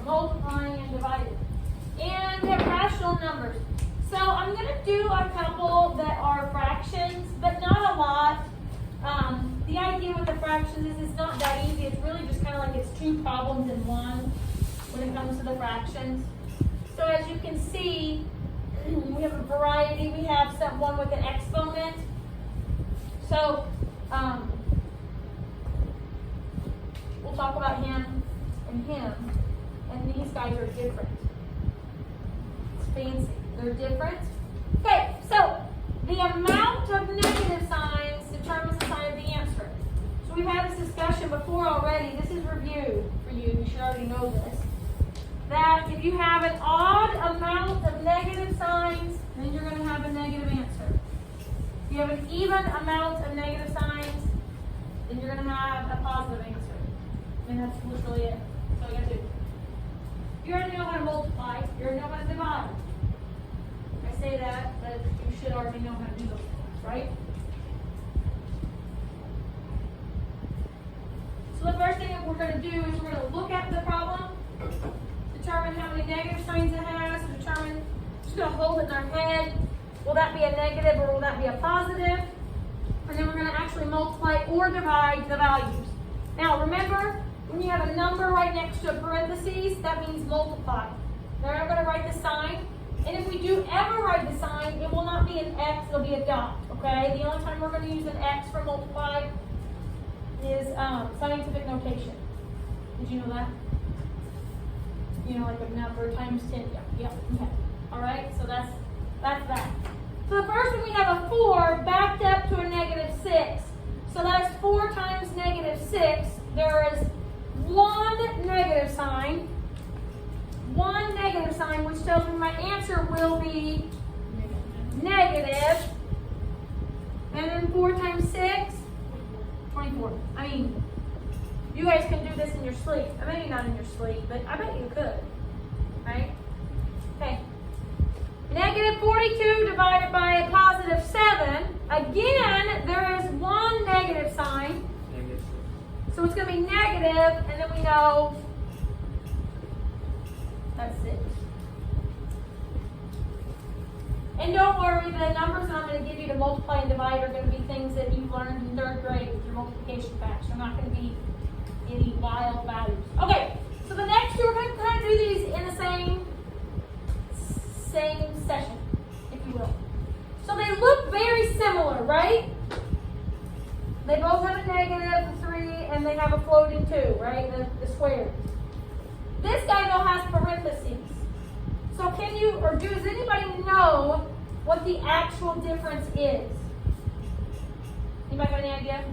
multiplying and dividing. And we have rational numbers. So I'm going to do a couple that are fractions, but not a lot. The idea with the fractions is it's not that easy. It's really just kind of like it's two problems in one when it comes to the fractions. So as you can see, we have a variety. We have one with an exponent. So we'll talk about him and him. And these guys are different. It's fancy. They're different. Okay, so the amount of negative signs determines the sign of the answer. So we've had this discussion before already. This is review for you. You should already know this. That if you have an odd amount of negative signs, then you're going to have a negative answer. If you have an even amount of negative signs, then you're going to have a positive answer. And that's literally it. That's all you got to do. You already know how to multiply. You already know how to divide. I say that, but you should already know how to do those things, right? So the first thing that we're going to do is we're going to look at the problem, determine how many negative signs it has, determine, just going to hold it in our head. Will that be a negative or will that be a positive? And then we're going to actually multiply or divide the values. Now remember, when you have a number right next to a parentheses, that means multiply. Now I'm going to write the sign. And if we do ever write the sign, it will not be an X, it'll be a dot. Okay? The only time we're going to use an X for multiply is scientific notation. Did you know that? You know, like a number times 10. Yeah. Okay. All right. So that's that. So the first one we have a 4 backed up to a negative 6. So that's 4 times negative 6. There is one negative sign. One negative sign, which tells me my answer will be negative. And then 4 times 6, 24. I mean, you guys can do this in your sleep. Maybe not in your sleep, but I bet you could. Right? Okay. Negative 42 divided by a positive 7. Again, there is one negative sign. So it's going to be negative, and then we know that's 6. And don't worry, the numbers that I'm going to give you to multiply and divide are going to be things that you've learned in 3rd grade with your multiplication facts. They're not going to be any wild values. Okay, so the next two, we're going to kind of do these in the same session, if you will. So they look very similar, right? They both have a negative 3 and they have a floating 2, right? The square. This guy though has parentheses. So can you, or does anybody know what the actual difference is? Anybody got any idea?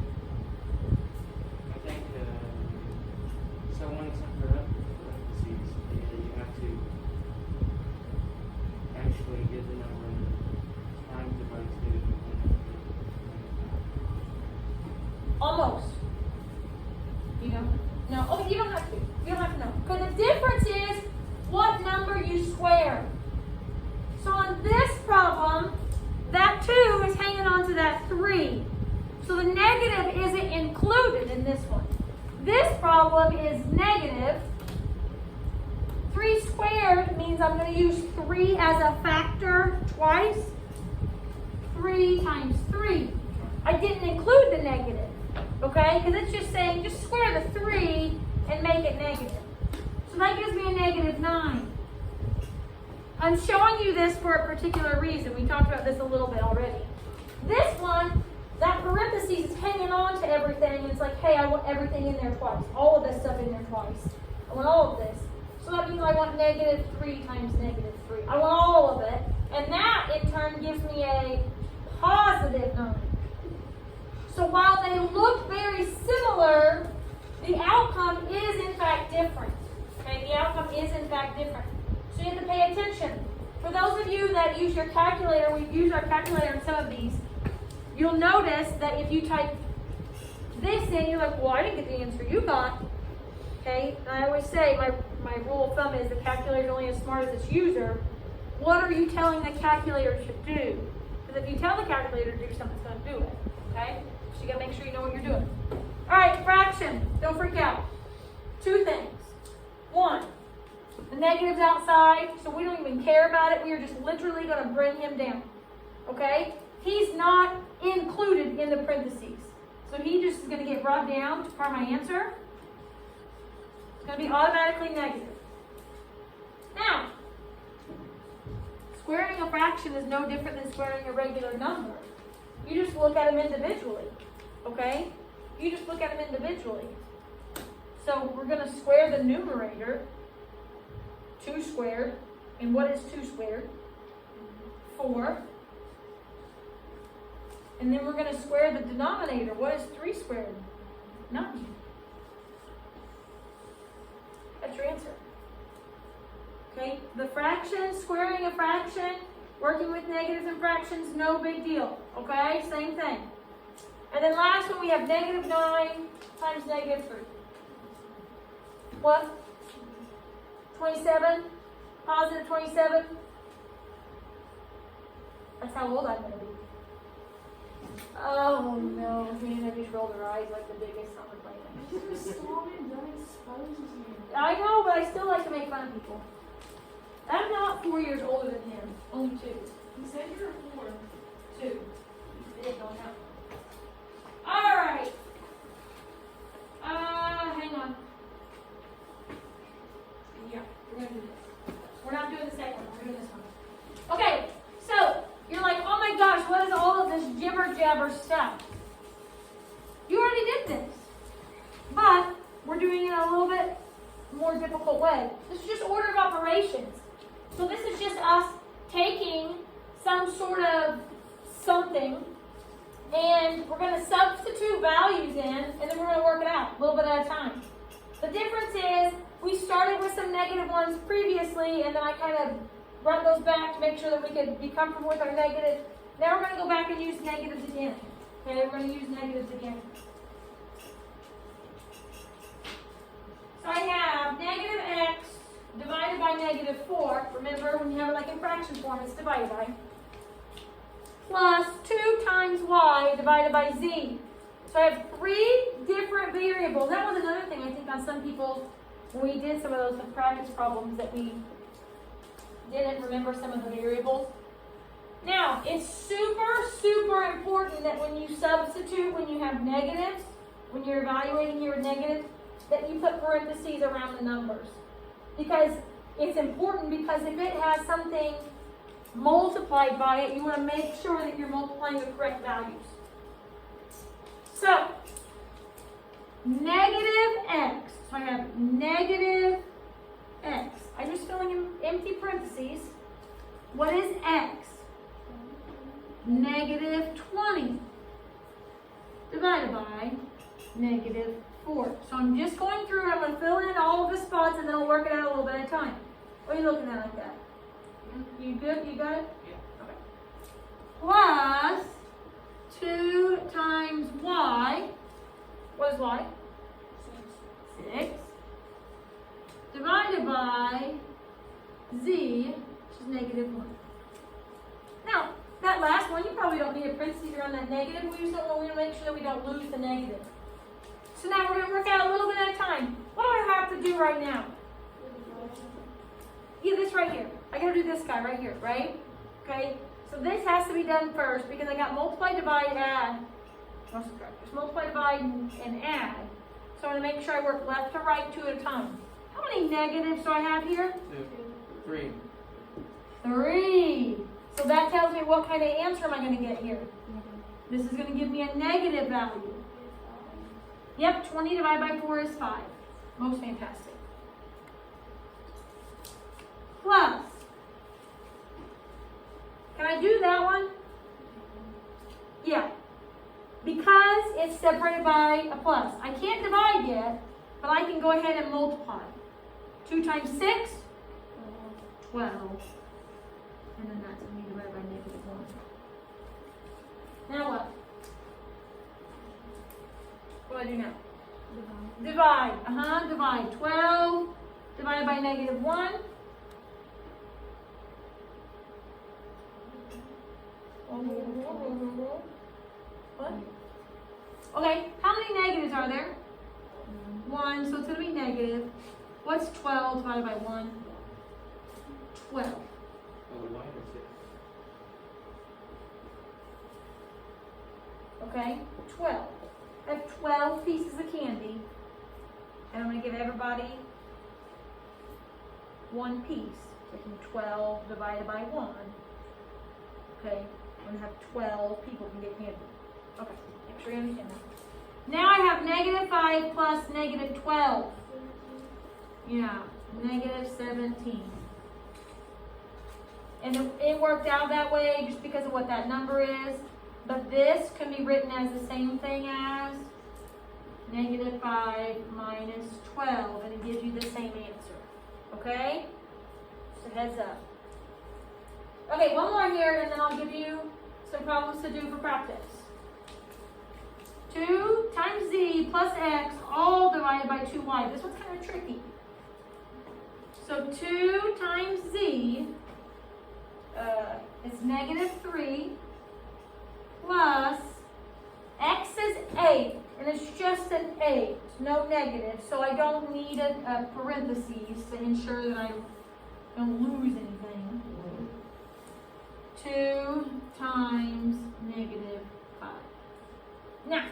I think someone's parentheses, you have to actually get the number times it by 2. Almost. You know? No. Okay, you don't have to. You don't have to know. Because the difference is what number you square. So on this problem, that 2 is hanging on to that 3. So the negative isn't included in this one. This problem is negative. 3 squared means I'm going to use 3 as a factor twice. 3 times 3. I didn't include the negative. Okay? Because it's just saying, just square the 3 and make it negative. So that gives me a negative 9. I'm showing you this for a particular reason. We talked about this a little bit already. This one, that parentheses is hanging on to everything. And it's like, hey, I want everything in there twice. All of this stuff in there twice. I want all of this. So that means I want negative 3 times negative 3. I want all of it. And that, in turn, gives me a positive 9. So while they look very similar, the outcome is in fact different. Okay, the outcome is in fact different. So you have to pay attention. For those of you that use your calculator, we've used our calculator in some of these, you'll notice that if you type this in, you're like, well, I didn't get the answer you got. Okay, and I always say, my rule of thumb is the calculator is only as smart as its user. What are you telling the calculator to do? Because if you tell the calculator to do something, it's going to do it. Okay? So you got to make sure you know what you're doing. All right, fraction. Don't freak out. 2 things. 1, The negative's outside, so we don't even care about it. We are just literally going to bring him down. Okay? He's not included in the parentheses. So he just is going to get brought down for my answer. It's going to be automatically negative. Now, squaring a fraction is no different than squaring a regular number. You just look at them individually. Okay? You just look at them individually. So we're going to square the numerator. 2 squared. And what is 2 squared? 4. And then we're going to square the denominator. What is 3 squared? 9. That's your answer. Okay? The fraction, squaring a fraction, working with negatives and fractions, no big deal. Okay? Same thing. And then last one, we have negative 9 times negative 3. What? 27? Positive 27? That's how old I'm going to be. Oh no, Hannah just rolled her eyes like the biggest on the planet. I know, but I still like to make fun of people. I'm not 4 years older than him, only 2. You said you were 4. 2. It don't count. Alright. Hang on. Yeah, we're going to do this. We're not doing the second one, we're doing this one. Okay, so you're like, oh my gosh, what is all of this jibber jabber stuff? You already did this. But we're doing it in a little bit more difficult way. This is just order of operations. So this is just us taking some sort of something and we're going to substitute values in and then we're going to work it out a little bit at a time. The difference is we started with some negative ones previously and then I kind of run those back to make sure that we could be comfortable with our negatives. Now we're going to go back and use negatives again. Okay, we're going to use negatives again. So I have negative x divided by negative 4. Remember, when you have it like in fraction form, it's divided by. Plus 2 times y divided by z. So I have 3 different variables. That was another thing I think on some people, when we did some of those practice problems, that we didn't remember some of the variables. Now, it's super important that when you substitute, when you have negatives, when you're evaluating your negatives, that you put parentheses around the numbers. Because it's important, because if it has something multiplied by it, you want to make sure that you're multiplying the correct values. So, negative x. So I have negative x. I'm just filling in empty parentheses. What is x? Negative 20 divided by negative 4. So I'm just going through, I'm going to fill in all of the spots and then I'll work it out a little bit at a time. What are you looking at like that? You good? You got it? Yeah. Okay. Plus 2 times y. What is y? 6. Divided by z, which is negative 1. Now, that last one, you probably don't need a parentheses around that negative. We just don't want to make sure that we don't lose the negative. So now we're going to work out a little bit at a time. What do I have to do right now? Yeah, this right here. I got to do this guy right here, right? Okay? So this has to be done first because I got multiply, divide, add. Just multiply, divide, and add. So I'm going to make sure I work left to right 2 at a time. How many negatives do I have here? 2, 3. 3. So that tells me what kind of answer am I going to get here. This is going to give me a negative value. Yep, 20 divided by 4 is 5. Most fantastic. Plus. Can I do that one? Yeah. Because it's separated by a plus. I can't divide yet, but I can go ahead and multiply. 2 times 6? 12. And then that's going to be divided by negative 1. Now what? What do I do now? Divide. Divide. 12 divided by negative 1. What? Okay, how many negatives are there? 1, so it's going to be negative. What's 12 divided by 1? 12. Oh, the line is 6. Okay? 12. I have 12 pieces of candy. And I'm going to give everybody one piece. Taking 12 divided by 1. Okay? I'm going to have 12 people can get candy. Okay. Make sure you understand that. Now I have negative 5 plus negative 12. Yeah. Negative 17. And it worked out that way just because of what that number is. But this can be written as the same thing as negative 5 minus 12. And it gives you the same answer. Okay? So heads up. Okay, one more here and then I'll give you some problems to do for practice. 2 times z plus x all divided by 2y. This one's kind of tricky. So 2 times z is negative 3 plus x is 8, and it's just an 8, no negative, so I don't need a parentheses to ensure that I don't lose anything. 2 times negative 5. Now,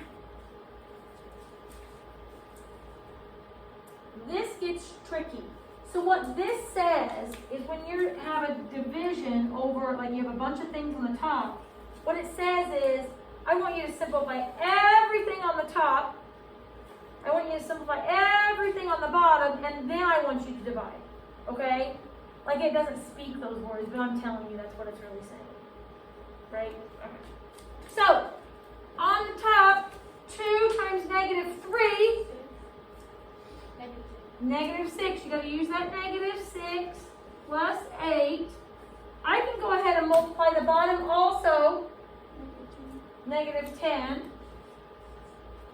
this gets tricky. So what this says is when you have a division over, like you have a bunch of things on the top, what it says is, I want you to simplify everything on the top, I want you to simplify everything on the bottom, and then I want you to divide. Okay? Like it doesn't speak those words, but I'm telling you that's what it's really saying. Right? Okay. So, on the top, 2 times negative 3, negative 6, you got to use that negative 6 plus 8. I can go ahead and multiply the bottom also. Negative 10.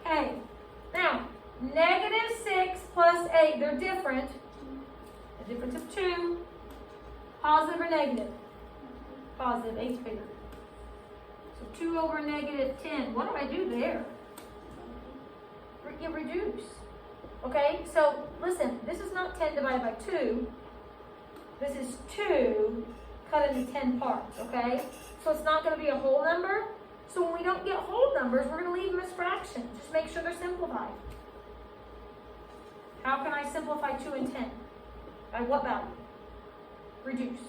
Okay. Now, negative 6 plus 8, they're different. A difference of 2. Positive or negative? Positive, 8's bigger. So 2 over negative 10. What do I do there? You reduce. Okay, so listen, this is not 10 divided by 2. This is 2 cut into 10 parts, okay? So it's not going to be a whole number. So when we don't get whole numbers, we're going to leave them as fractions. Just make sure they're simplified. How can I simplify 2 and 10? By what value? Reduce.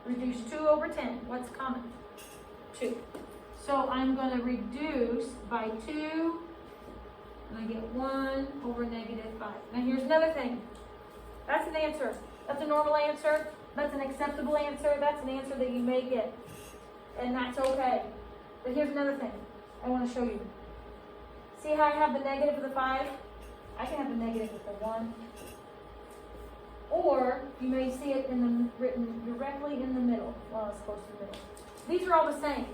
Reduce 2 over 10. What's common? 2. So I'm going to reduce by 2. And I get 1 over negative 5. Now here's another thing. That's an answer. That's a normal answer. That's an acceptable answer. That's an answer that you may get. And that's okay. But here's another thing I want to show you. See how I have the negative of the 5? I can have the negative with the 1. Or you may see it written directly in the middle. Well, it's close to the middle. These are all the same.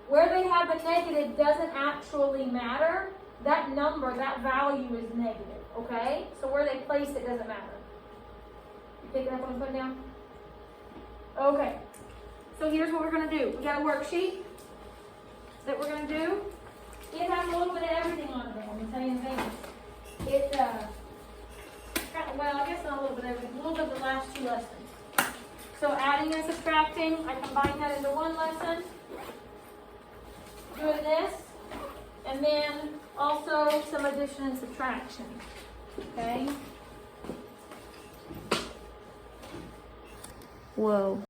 Where they have the negative doesn't actually matter. That number, that value is negative, okay? So where they place it doesn't matter. You picking up what I'm putting down? Okay. So here's what we're going to do. We got a worksheet that we're going to do. It has a little bit of everything on it, I'm going to tell you in advance. It, well, I guess not a little bit of everything, a little bit of the last 2 lessons. So adding and subtracting, I combine that into one lesson. Doing this. And then also some addition and subtraction. Okay? Whoa.